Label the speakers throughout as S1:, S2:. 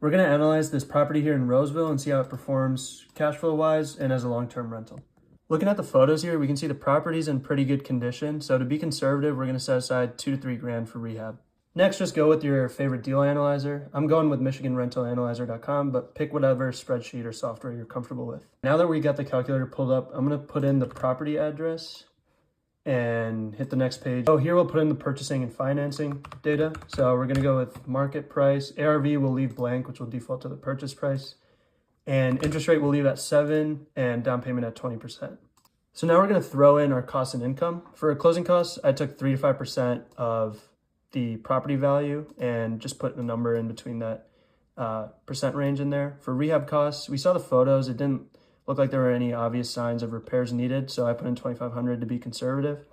S1: We're going to analyze this property here in Roseville and see how it performs cash flow wise and as a long-term rental. Looking at the photos here, we can see the property's in pretty good condition. So to be conservative, we're going to set aside $2 to $3 grand for rehab. Next, just go with your favorite deal analyzer. I'm going with MichiganRentalAnalyzer.com, but pick whatever spreadsheet or software you're comfortable with. Now that we got the calculator pulled up, I'm going to put in the property address and hit the next page. So here we'll put in the purchasing and financing data. So we're going to go with market price. ARV we'll leave blank, which will default to the purchase price. And interest rate we'll leave at 7 and down payment at 20%. So now we're going to throw in our cost and income. For closing costs, I took 3 to 5% of the property value and just put a number in between that percent range in there. For rehab costs, we saw the photos. It didn't look like there were any obvious signs of repairs needed, so I put in $2,500 to be conservative.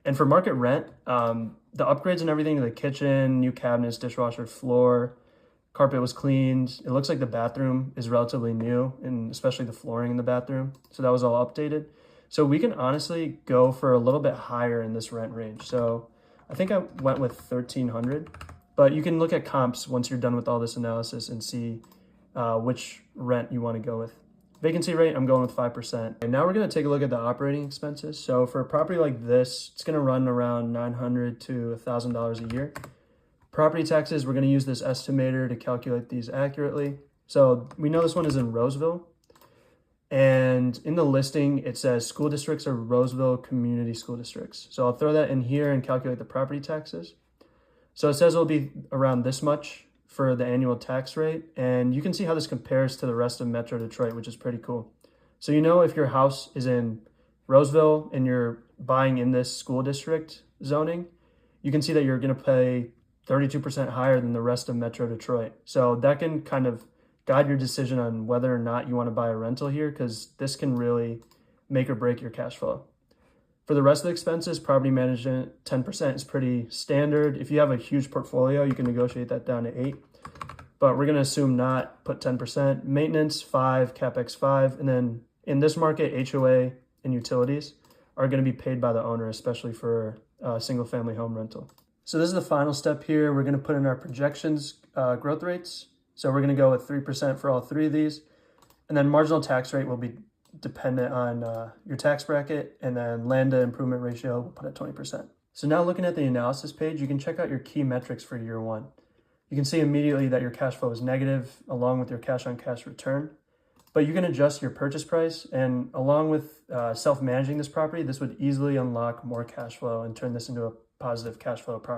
S1: And for market rent, the upgrades and everything, the kitchen, new cabinets, dishwasher, floor, carpet was cleaned. It looks like the bathroom is relatively new, and especially the flooring in the bathroom. So that was all updated. So we can honestly go for a little bit higher in this rent range. So I think I went with $1,300, but you can look at comps once you're done with all this analysis and see which rent you want to go with. Vacancy rate, I'm going with 5%. And now we're going to take a look at the operating expenses. So for a property like this, it's going to run around $900 to $1,000 a year. Property taxes, we're going to use this estimator to calculate these accurately. So we know this one is in Roseville. And in the listing, it says school districts are Roseville Community School Districts. So I'll throw that in here and calculate the property taxes. So it says it'll be around this much for the annual tax rate. And you can see how this compares to the rest of Metro Detroit, which is pretty cool. So you know if your house is in Roseville and you're buying in this school district zoning, you can see that you're going to pay 32% higher than the rest of Metro Detroit. So that can kind of guide your decision on whether or not you want to buy a rental here, because this can really make or break your cash flow. For the rest of the expenses, property management, 10% is pretty standard. If you have a huge portfolio, you can negotiate that down to 8%. But we're going to assume not, put 10%. Maintenance, 5%, CapEx 5%. And then in this market, HOA and utilities are going to be paid by the owner, especially for a single family home rental. So this is the final step here. We're going to put in our projections growth rates. So we're going to go with 3% for all 3 of these. And then marginal tax rate will be dependent on your tax bracket, and then land to improvement ratio we'll put at 20%. So now looking at the analysis page, you can check out your key metrics for year 1. You can see immediately that your cash flow is negative along with your cash on cash return, but you can adjust your purchase price, and along with self-managing this property, this would easily unlock more cash flow and turn this into a positive cash flow property.